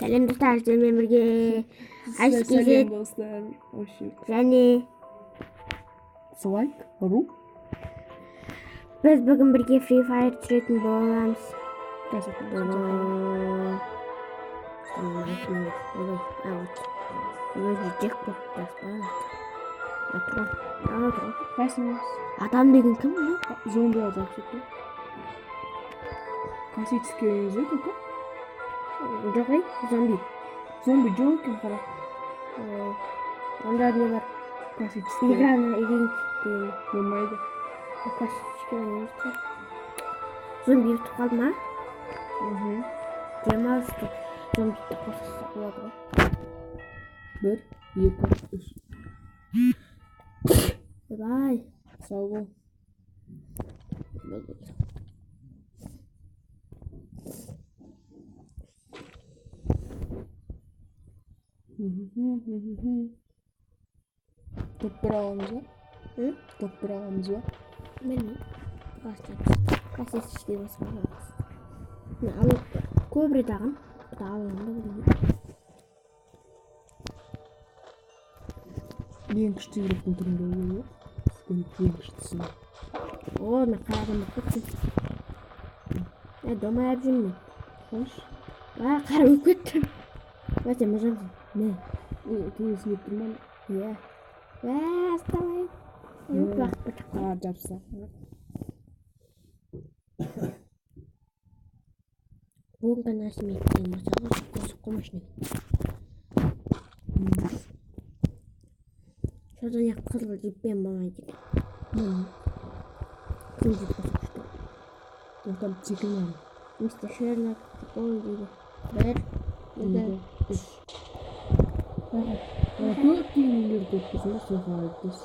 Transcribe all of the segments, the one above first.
Сәлем достар, сіздермен бірге Сәлем достар. және Слайк.ру. Біз бүгін бірге Free Fire түсіретін боламыз. Адам деген кім? Зомби алып кетті. Классический ойын только? Жоқ, зомби. Зомби жоқ екен қара. Онда не бар? Классический. Играны үйренейік деген. Болмайды. Классический ойын. Зомби ұтып қалды ма? Демалысты зомбиді қосылса болады ғой. 1, 2, 3. Бай. Сау бол. Топ бір аламыз ба? Топ бір аламыз ба? Білмеймін. Бастаймыз. Классический басқарамыз. Алып көбірек ағын. Алғанды білмеймін. Ең күшті үйректің түрінде өлі. Ең күштісін. Мен қарадым болып кетсін. Домай әп жүрмін. Қош? Қара өп кеттім. Сен мұжамсың. Не? Теңесін еп тұрман. Иә. Аставай. Уақыт бітіп қалды. Жапса. Оңға нәрсеме еттен масаға көзі қомашын. Содан яқ қызыл жіппен болмай кетеді. Күн жіп қосып. Тоқтап секілмеймін. Мистер Шерлок ол дейді. 1, 2, 3. Көп кейін үйлер көп болсын ба, соға айтыз.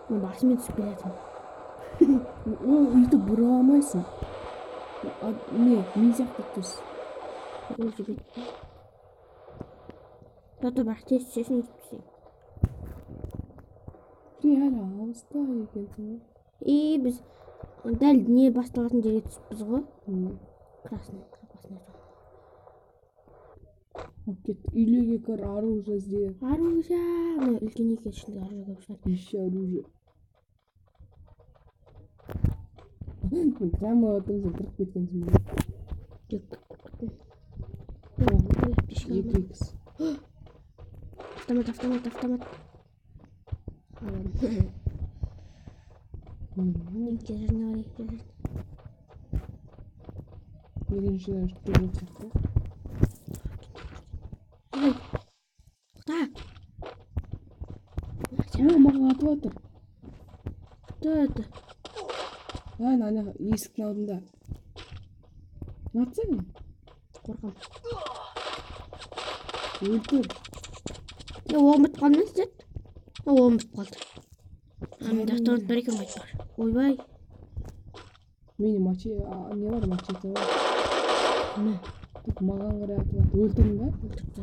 Басымен түсіп келетін. Үйті бұра алмайсың. Мен сияқты түс. Ол жібет. Тоты бірақ тез түсесін етпесең. Әлі алыста екенсің. Біз дәл не басталатын жерге түсіппіз ғой. Красный қапасына жоқ. Үйлеге кір оружие іздей. Оружие. Үлкен екен ішінде оружие көп шығар. Ищи оружие. Прямо отырсың, кіріп кеткенсің. Екі. Автомат. Екінші түрі сияқты. Маған атып атыр. Төті. Ана есіктің алдында. Атсың? Қорқам. Өлтір. Оғым бітіп қалды ма сіздет? Оғым бітіп қалды. Автомат бар екен қайтпар. Ойбай. Мені не бар мачете бар. Не? Маған қарай атып атыр. Өлтірдің ба? Өлтірді.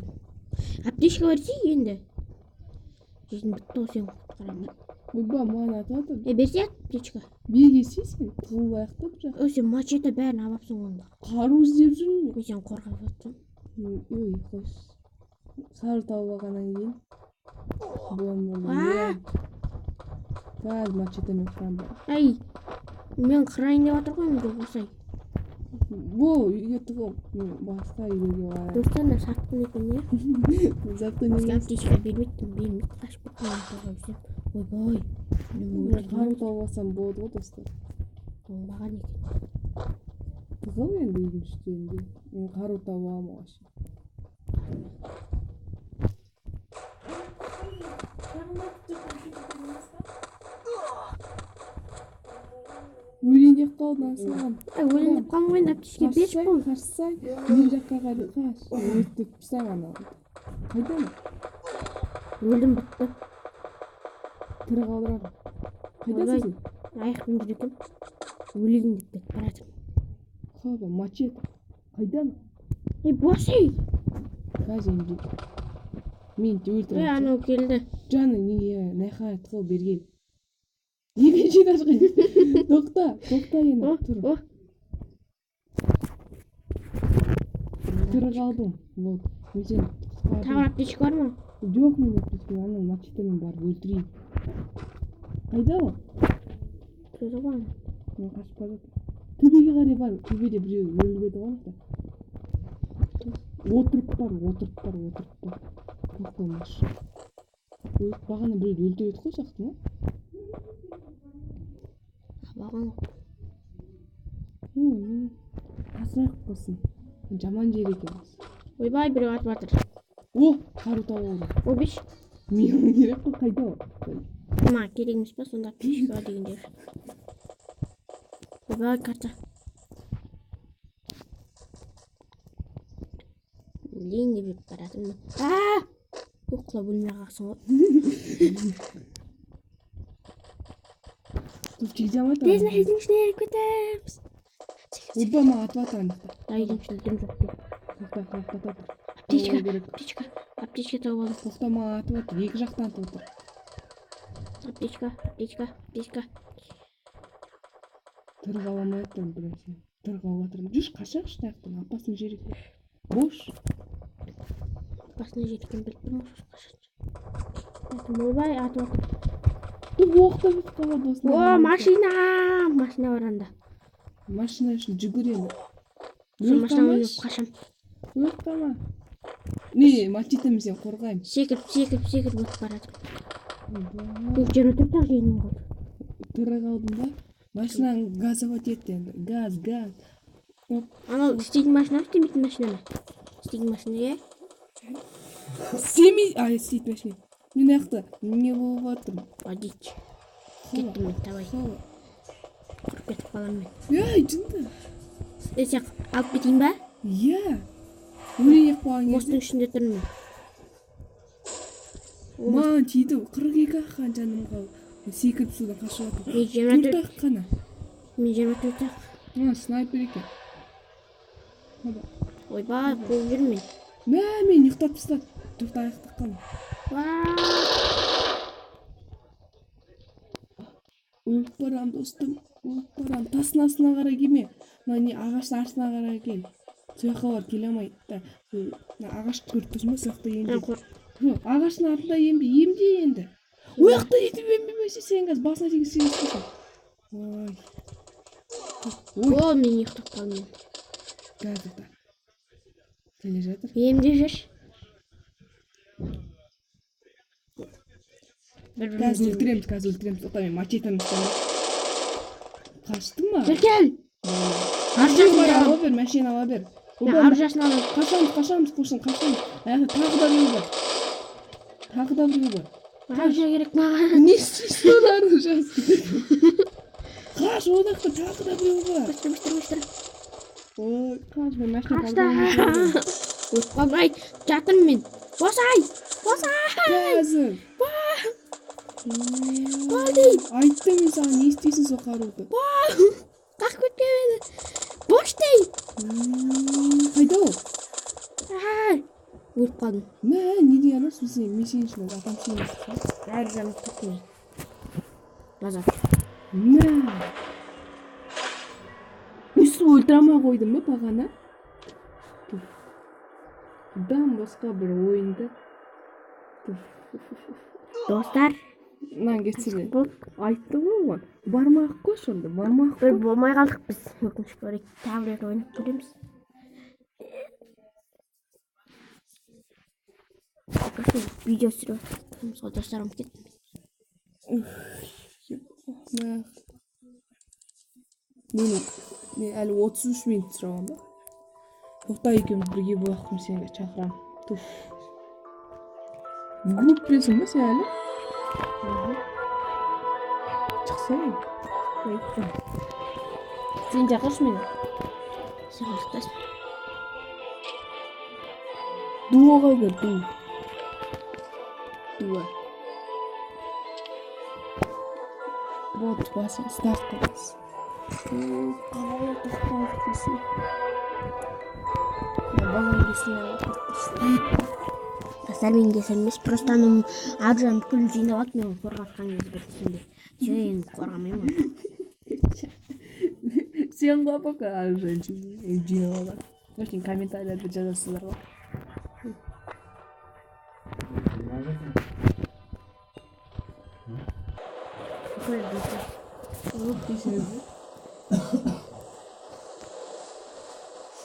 Аптечка берсей енді. Жизнь бітті ғой сен құтқарамын. Ойбай, маған атып атыр. Берсе аптечка. Бегесейсің, тығыл аяқты бір жақ. Сен мачете бәрін алапсың онда. Қару іздеп жүрмін. Мен сен қорғап жатсам. Ой, қош. Қару тауып алғаннан кейін. Қазір мачетемен қырам бар. Мен қырайын деп жатыр ғой, мен жоқ осай. Үйге тығып, басқа үйге барайын. Достан да саттым екен, не? Заттан емес. Аптечка бермейді, қашып қойған. Ойбай. Қару тауып алсам болады ғой, достар. Оңбаған екен. Тығып енді үйдің үстінде. Мен қару тауып аламын оғашы. Өлеңдеп қалдың асылған. Өлеңдеп қалмайын, аптечке берші бол. Қашсай, мен жаққа қайда қаш. Өрттіп пісаң ана. Қайдан? Өлім бітті. Тірі қалдырады. Қайдасың сен? Аяқпен жүр екен. Өлегін деп кетіп баратым. Қаба, мачет. Қайдан? Босай! Қазір енді. Мен өлтірем. Анау келді. Жаны нәхайт қыл берген. Екінші этажға. Тоқта енді тұр. Тірі қалдым. Вот. Мен сені құтқардым. Тағы аптечка бар ма? Жоқ мен өткізген ана мачетемен барып өлтірейін. Қайда ол? Көзі бар ма? Мен қашып бара жатырмын. Төбеге қарай бар. Төбеде біреу өліп еді ғой ана. Отырып бар. Тоқтамаш. Ой, бағана біреуді өлтіріп еді ғой сияқты ма? Бағана. Асырақ болсын. Жаман жер екен. Ойбай, біреу атып жатыр. О, қару тауып алды. О, беш. Мен керек қой, қайда ол? Ма, керек емес па, сонда аптечка дегенде. Ойбай, карта. Өлейін деп еп баратырмын. Оқылап өлмей қалсың ғой. Тут жаман Тез үйдің ішіне еріп кетеміз. Ойбай, маған атып атырмын. Үйдің ішінде дым жоқ деп. Тоқта. Аптечка тауып алдым. Тоқта, маған атып атыр. Екі жақтан атып атыр. Аптечка. Тырға аламай атырмын біресе. Тырға алып атырмын. Жүш, қашақшы таяқтан. Апасының жері екен. Бош. Апасының жері екен біліп тұрмын. Ойбай, атып атыр. Тут оқтап қалады осында. О, машина бар анда. Машина үшін жүгіремін. Машина ойып қашам. Өрттама. Не, мачетемін сен қорғаймын. Секіріп өтіп баратыр. 24 тақ жейнім қалды. Тырға қалдым ба? Машинаң газы өтеді енді. Газ. Анау істейтін машина, істемейтін машина ма? Істейтін машина, е? Істейтін машина. Мен ақты не болып атырмын? Водить. Кеттім мен, давай. Құрып кетіп қалам мен. Жынды. Сен алып кетейін ба? Өлейін қуған Мостың ішінде тұрмын мен. Маған тиді 42 аққан жаным қалды. Секіріп судан қашып атыр. Мен 24 Төрт қана. Мен 24 ақ. Снайпер екен. Ойбай, қуып жүрмін мен. Мен ұйықтап тастады. Төрт аяқтық қалды. Өліп барам достым. Тасын астына қарай келме. Не ағаштың артына қарай кел. Сояққа бар, келе алмай. Ағашты көріп тұрсың ба, сояқта емде. Ағаштың артында емде енді. Ояқта етіп ембемесе сен қазір басына тегіз сен. О, мен ұйықтап қалдым. Газда. Келе жатыр. Емде жүрші. Қазір өлтіреміз. Тоқта мен мачетаны ұстамын. Қашты ма? Жүркел! Машина ала бер. Аржасын алып. Қашамыз. Аяқта тағы да біреу бар. Аржа керек маған. Не істейсің оларды жазды? Қаш, одақта тағы да біреу бар. Быстыр. Ой, қаш, мен машина Қашта. Өтіп қалмай жатырмын мен. Босай! Қазір. Болды. Айттым мен саған, не істейсің сол қаруды? Қақ көткемеді. Бош дей. Қайда ол? Өліп қалдым. Не деген анасы мен сен үшін атам сен үшін. Әрі жаным тұқтым. Назар. Үсі өлтірамай қойдым ба бағана? Бұдан басқа бір ойынды. Достар. Мынан кетсене. Айтты ғой оған. Бармақ қош онда, бармақ қош. Бір болмай қалдық біз. Өкінішке орай тағы рет ойнап көреміз. Видео түсіріп жатырмыз ғой достарым кеттім. Мен әлі 33 минут сұраған ба? Тоқта екеуміз бірге болақпын сенге шақырам. Группесің ба сен әлі? Шықсайын. Сен жақыршы мені. Сен ұлықтасың. Дуаға кір, дуа. Вот басын старт қыласың. Қалай тоқтауық дейсің. Балан кесіне алып Достар мен кесілмес. Просто анау Аржан бүкіл жинап алды, мен қорғатқан кезде бір түсінде. Сен енді қорғамаймын. Сен қапақа Аржан жинап алады. Ошин комментарийлерде жазасыздар го.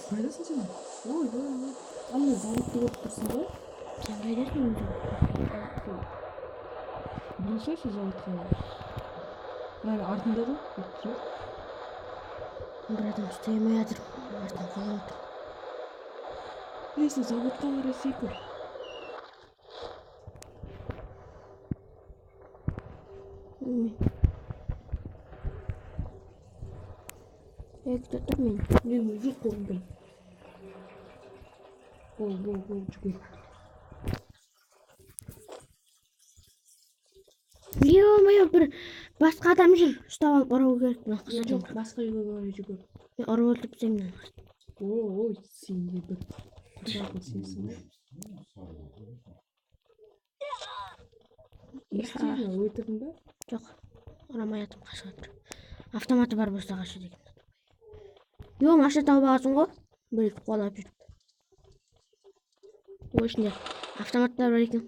Қайдасың сен? Ой, ана заводты көріп тұрсың ба? Сен қайдасың өзің? Білсейші заводқа. Артында да? Бір адам ұстаймай жатыр. Артынан қалып отыр. Несі заводқа қарай секір. Күтіп мен. Мен жоқ қолымда. Гол, жүгір. Ё-моё, бір басқа адам жүр. Ұстап алып ұру керек мына қызды. Жоқ, басқа үйге қарай жүгір. Мен ұрып өлтірсем мені. Ой, сен де бір құшағы сенсің. Естидің, өлтірдің ба? Жоқ, ұрамай жатырмын, қашып жатыр. Автоматы бар болса қашы деген. Ё, машина тауып аласың ғой? Біреуді қуалап жүріп. Ой, ішінде автоматтар бар екен.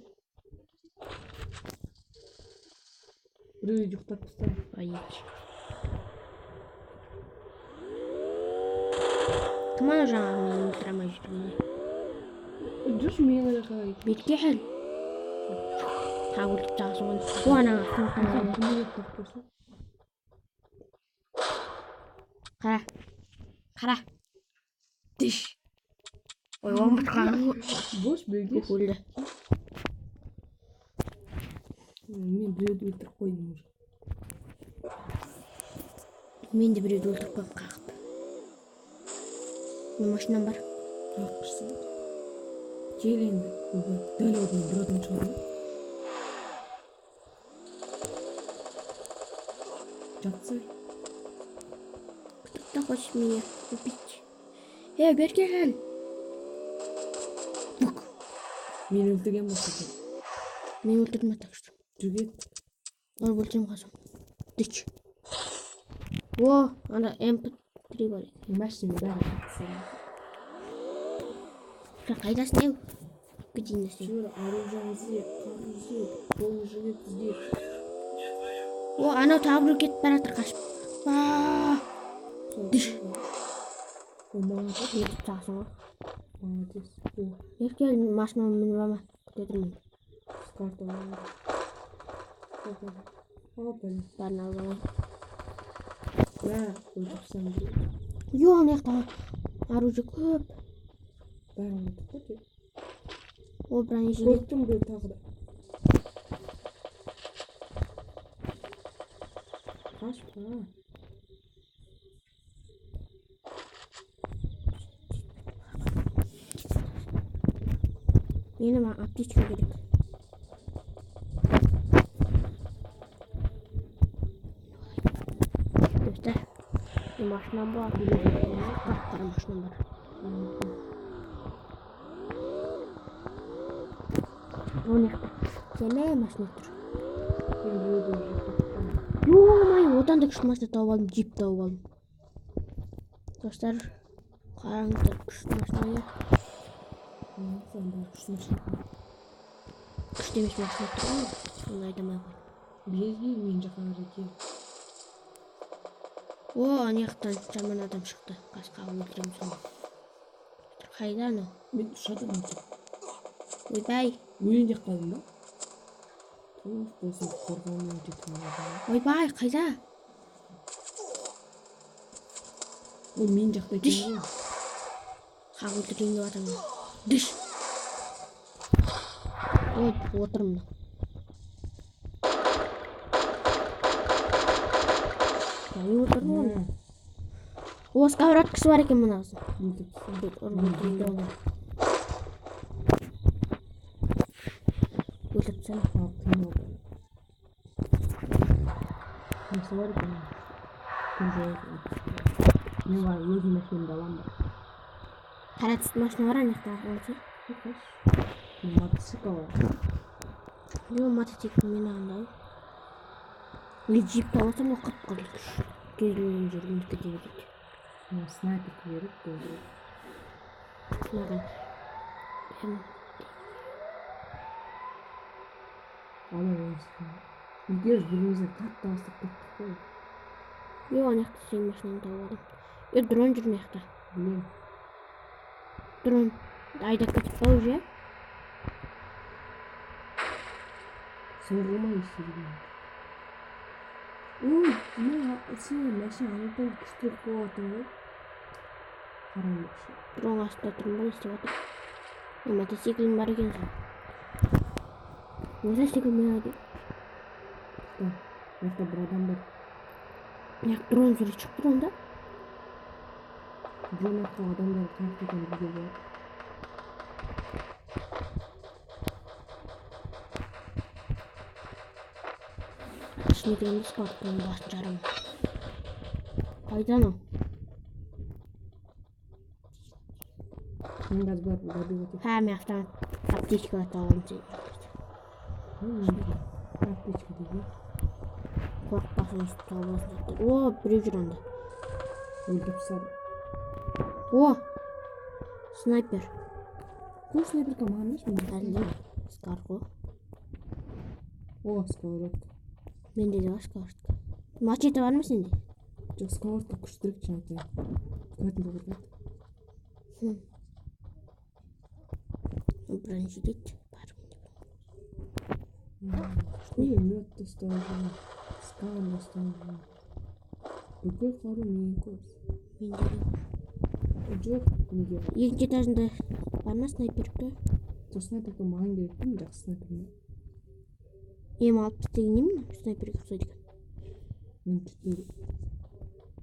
Біреуі жұқтап тастады. Ай. Кім ана жаңағы мені өлтіре алмай жүрген? Жүрші мен ғана қалай. Бетке хәл. Тағы өлтіріп тағысың ғой. О, ана автоматтар. Қара. Диш. Ой, омыртқаны. Бош бөлге. Өлді. Мен біреуді өлтіріп қойдым уже. Мен де біреуді өлтіріп қойып қағып. Мен машинам бар. Ақырсың. Жел енді. Дәл алдымен бір адам шығады. Жатса. Кто хочет меня убить? Берке хәл. Бук. Мен өлтірген болса. Мен өлтірдім так что. Жүгет. Ұрып өлтірем қазір. Дич. О, ана MP3 бар. Машина бәрі қатысың. Қайдасың еу? Кетейін сен. Жүр, оружиеңізді, қаруыңызды, бронежилетіңізді. О, анау тағы біреу кетіп бара жатыр қашып. Диш. Молодец. Өлтіріп тағысың ғой. Молодец. Еркел машинаны мініп алма. Күтедірмін. Карта алады. Опа. Бәрін алып алайын. Өлтірсем де. Ё, ана жақта оружие көп. Бәрін өлтірді. О, бронежилет. Көрттім біреу тағы да. Қашпа. Мені аптечка керек. Достар, машинам бар. Қара машинам бар. Ол жақта. Кеме машина тұр. Ё-моё, одан да күшті машина тауып алдым, джип тауып алдым. Достар, қараңыздар, күшті машина. Күшті емес машина тұр ғой. Оны айдамай қой. Безге мен жаққа қарай кел. О, ана жақтан жаман адам шықты. Қасқа өлтіремін соны. Қайда анау? Мен үш адам отыр. Ойбай. Өлең жақ қалдым ба? Туф, болсын қорғанмен жетім адам. Ойбай, қайда? Ол мен жақта екен ғой. Қақ өлтірейін деп атамын. Диш. Ой, отырмын. Не отырмын оны? О, сковородкасы бар екен мына қыздың. Өлтіріп тастайын. Несі бар екен? Мен бар, өзім машинамды аламын ба? Қара түсті машина бар ана жақта. Мотоцикл бар. Жоқ, мотоцикл мен ағандай. Джип тауысам ол қып-қызыл күш. Кезілген жерге үмітті керек. Снайперді беріп, Маған. Егер бірімізді қатты бастап кеттік қой. Ана жақта сенің машинаны тауып алдым. Дрон жүр мына жақта. Білем. Дрон айдап кетіп па уже? Соғылмай істеген. Ой, сен машина алып күштеп қойып отыр ғой. Қараңызшы. Дрон астында тұрмын ба, не істеп жатыр? Мотоциклім бар екен сен. Мотоцикл мен ады. Мына бір адам бар. Дрон жүре шығып тұр онда. Дрон арқылы адамдар қаяқта екенін білуге болады. Ішіне кіремін спорттың басын жарамын. Қайда анау? Мен газ бар, добив етеді. Мен автомат аптечка тауып сен. Аптечка дейді. Қорықпасын өстіп тауып алсын деді. Біреу жүр анда. Өлтіріп тастады. Снайпер. Бұл снайперка маған емес, мен Әлде скар ғой. Сковородка. Менде де бар сковородка. Мачете бар ма сенде? Жоқ, сковородка күштірек жаңа айтайын. Көтін болғырғайды. Бірінші дейді. Мед доставлю, скан доставлю. Бүкіл қару мен көз. Менде де. Жоқ, неге? Екінші этажында бар ма снайперка? Жоқ, снайперка маған керек, мен жақсы снайпер ме? Алып тастеген немен снайперге ұқсайды екен.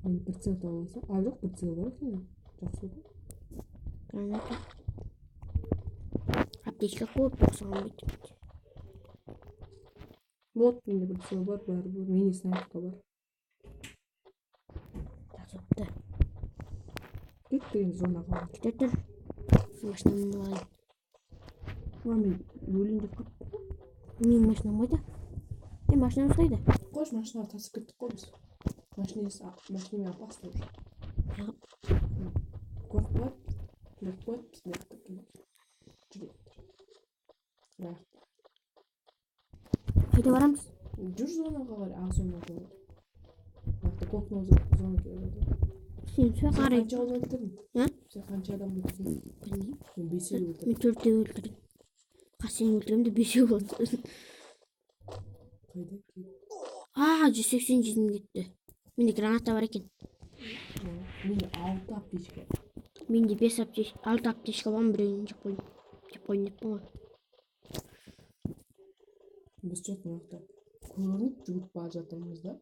Мен прицел тауып алса. Жоқ, прицел бар екен. Жақсы ғой. Граната. Аптечка көп боқсағанбайды. Вот, менде прицел бар, мини снайперка бар. Жақсыпты. Кетті енді зонаға. Кете тұр. Машинамды алайын. Мен өлейін деп қапты. Менің машинам қайда? Машинам қайда? Қош, машинаға тасып кеттік қой біз. Машинамен опасно уже. Қорқпайды, Қайда барамыз? Жүр зонаға бар, ақ зонаға бар. Нақты көкнің зона келеді. Сен қарай. Қанша адам өлтірдің? Сен қанша адам өлтірдің? Білмеймін. Мен 5 өлтірдім. Мен 4 өлтірдім. Сен өлтіремін де 5 болды. Қайда? 180 жедім кетті. Менде граната бар екен. Менде 6 аптечка. Менде 6 аптечка бар, біреуін жеп қойдым. Деппін ғой. Біз что-то мықты көрініп жүгіріп бара жатырмыз да.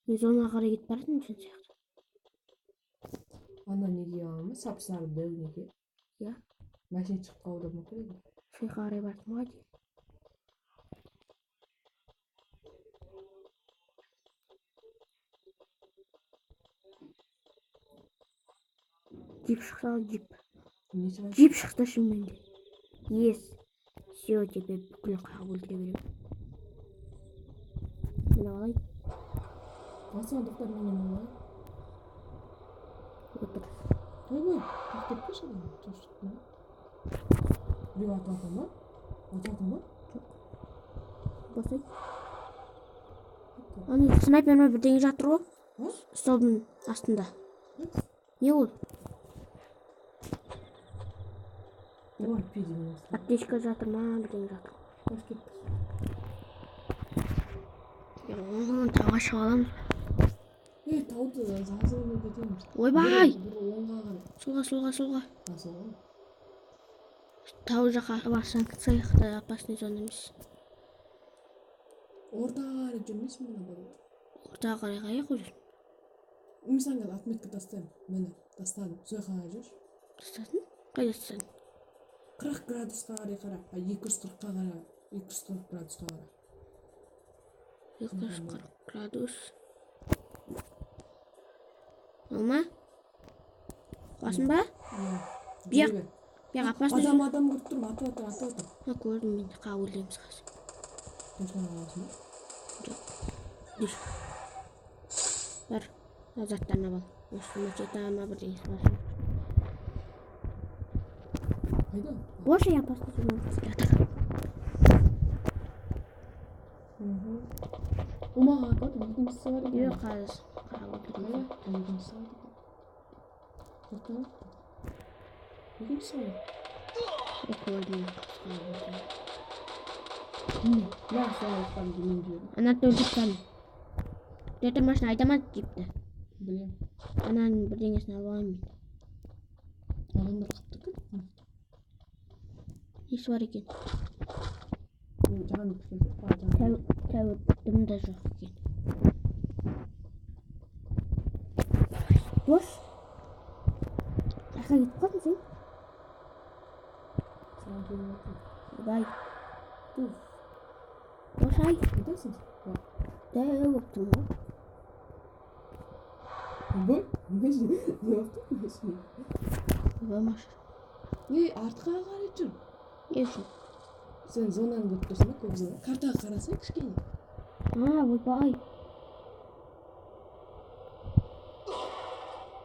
Мен зонаға қарай кетіп бара жатырмын сен сияқты. Ана неге аламыз? Сап-сары дәу неге? Иә. Машина шығып қалуы да мүмкін еді. Сол қарай бардым ғой деймін. Джип шықса ал, джип. Джип шықса шынымен де. Все, тебе бүкіл қағып өлтіре беремін. Мен алайын. Басыма тоқтар менен алайын. Отыр. Ой, тоқтап кетпеші адам. Біреу атып атыр ма? Жоқ. Босай. Снайпер ма бірдеңе жатыр ғой? Столдың астында. Не ол? Ой, пиздец. Аптечка жатыр ма, бірдеңе жатыр. Қош кетті. Тауға шыға аламыз. Тауды жазылына кетеміз. Ойбай! Бір оңға қарай. Солға. Солға. Тау жаққа барсаң саяқ та опасный зона емес. Ортаға қарай жүрмейсің мына бір. Ортаға қарай қаяқ жүрсің? Мен саған отметка тастаймын. Мені тастадым. Сол жаққа қарай жүрші. Тастадың? Қайда тастадың? 40 градусқа қарай қара. 240-қа қара. 240 градусқа қара. 240 градус. Алма? Қасың ба? Бияқ опасный зона. Адам көріп тұрмын. Атып отыр. Көрдім мен. Қағып өлтіреміз қазір. Точканы аласың ба? Жоқ. Дүр. Бар. Заттарына бал. Осы мачете ма бірдеңесі бар. Қайда? Бош я опасный зона жатыр. Умаға атады, екіншісі бар екен. Жоқ, қазір қарап отырмын. Екіншісі бар екен. Тоқтар. Екіншісі бар. Көрдім. Я соны айтқан демеймін жерім. Ана төлдіктен. Жеті машина айдамады депті. Білем. Ананың бірдеңесін алып алайын мен. Адамдар қапты кім? Несі бар екен? Жан кішкентай. Тәуір дым да жоқ екен. Бош. Қайқа кетіп қалдың сен? Саған келіп отыр. Бай. Туф. Бош ай. Қайдасың? Дәу өптім ғой. Бұл? Не yaptın? Болмаш. Артқа қарай жүр. Не үшін? Сен зонаны көріп тұрсың ба, көп зона? Картаға қарасай кішкене. Ойбай.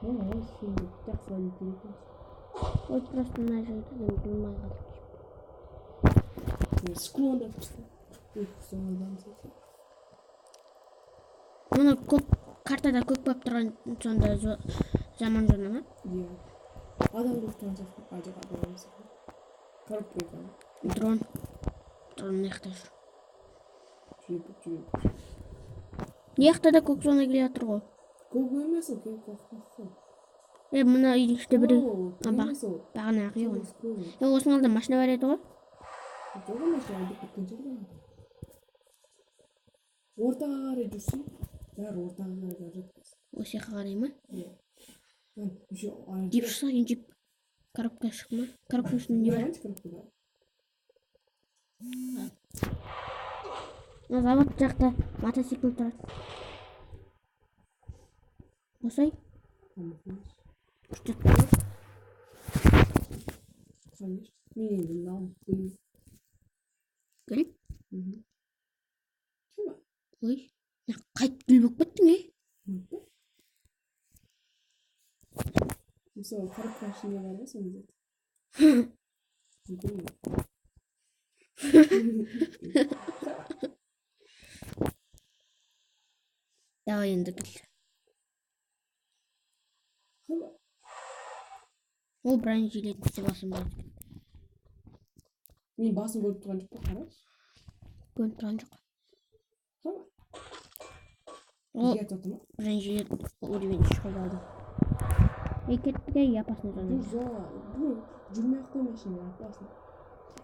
Ой, сен де жақсы ойнап келетін. Ой, просто мына жерде мен білмей қалдым. Склондап тұрсың. Соңынан сөйтіп. Мұны көп картада көп болып тұрған сонда заман зона ма? Иә. Адам болып тұрған сияқты. Жоқ, адам емес. Коробка екен. Дрон. Дрон не жақта жүр? Жүріп. Не жақта да көк зона келе жатыр ғой. Көк емес ол, көк қақпаққа. Мына үйдің ішінде бір Емес ол. бағана ақ үй ғой. Осының алдында машина бар еді ғой. Жоқ машина айдап кеткен жерде. Ортаға қарай жүрсің. Бәрі ортаға қарай жатқыз. Осы жаққа қарай ма? Иә. Джип шықса екен, джип. Коробка шықма. Коробканың үстінде не бар? Завод жақта мотоцикл тұрады. Босай. Күшті тұрады. Конечно. Мен енді мынау гүл. Гүл? Кім ба? Ой, қайт гүл болып кеттің, Мысалы, коробканың ішінде бар ма соны деді? Давай енді гүл. Ол бронежилетін істеп алсам болады екен. Мен басын көріп тұрған жоқ па, қарашы. Көріп тұрған жоқ. Бізге айтып отыр ма? Бронежилет уровень шығып алдым. Кеттіге япасына зона. Жүрмей ақ қой машина апасын.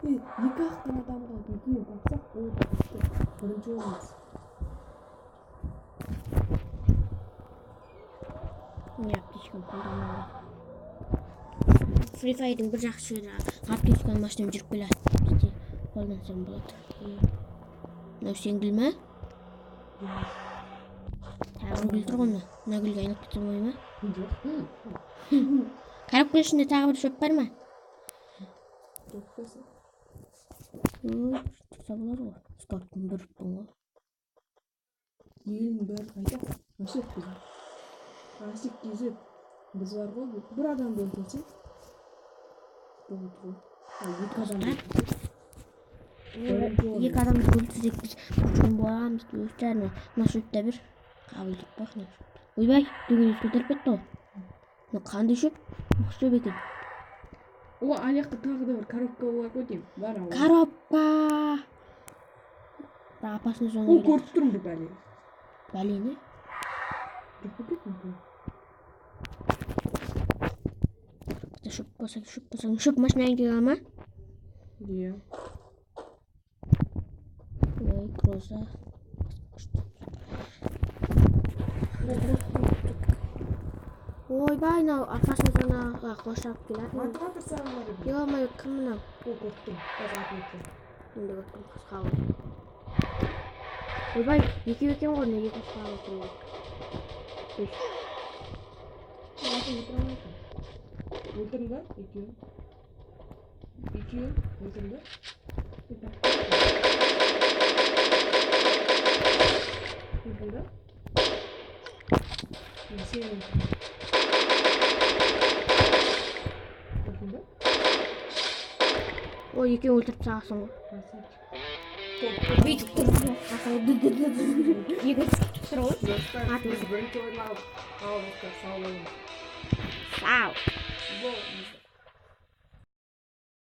Екі ақтан адамға екеуін тапсақ болды. Бірінші орнымыз. Не аптечкам қолданмады. Free Fire'дың бір жақсы жері аптечканы машинам жүріп келе жатты. Қолдансам болады. Мынау сен гүл ма? Тағы гүл тұр ғой мына. Мына гүлге айналып кетсем ой ма? Жоқ. Коробканың ішінде тағы бір шөп бар ма? Жоқ болса. Ой, тұрса болады ғой. Ұстаптың бүріппін ғой. Елдің бәрі қайда? Ашық біз. Ашық кезіп. Біз бар ғой. Бір адамды өлтірсек. Болды ғой. Екі адамды өлтірсек. Екі адамды өлтірсек біз күшкен боламыз. Өздеріне мына шөпті бір қабылдап бақ. Ойбай, дөңгелек көтеріп кетті ғой. Мына қандай шөп? Мықты шөп екен. О, аяқта тағы да бір коробка бар ғой деймін. Бар ау. Коробка! Апасының соңына Ол көріп тұрмын бір бәле. Бәле не? Жоқ па кеттің? Шөп болсаң, шөп машинаға келе ма? Иә. Ой, кроза. Ойбай, мынау апасының соңына қоршап келеді. Атыға тұрсаң бар еді. Ё-моё, кім мынау? Ол көрттім. Таза көрттім. Енді көрттім, қысқа ғой. Ойбай, екеу екен ғой, неге қысқа ғой. Өлтірдің ба? Екеуін. Өлтірдің ба? Өлтірдің ба? Сен өлтірдің. Өлтірдің ба? Ой, екеуін өлтіріп тастағансың ғой. Бүйтіп тұр. Екі тұр ғой. Biz birinchi o'rin olib, sog' bo'ling. Сау.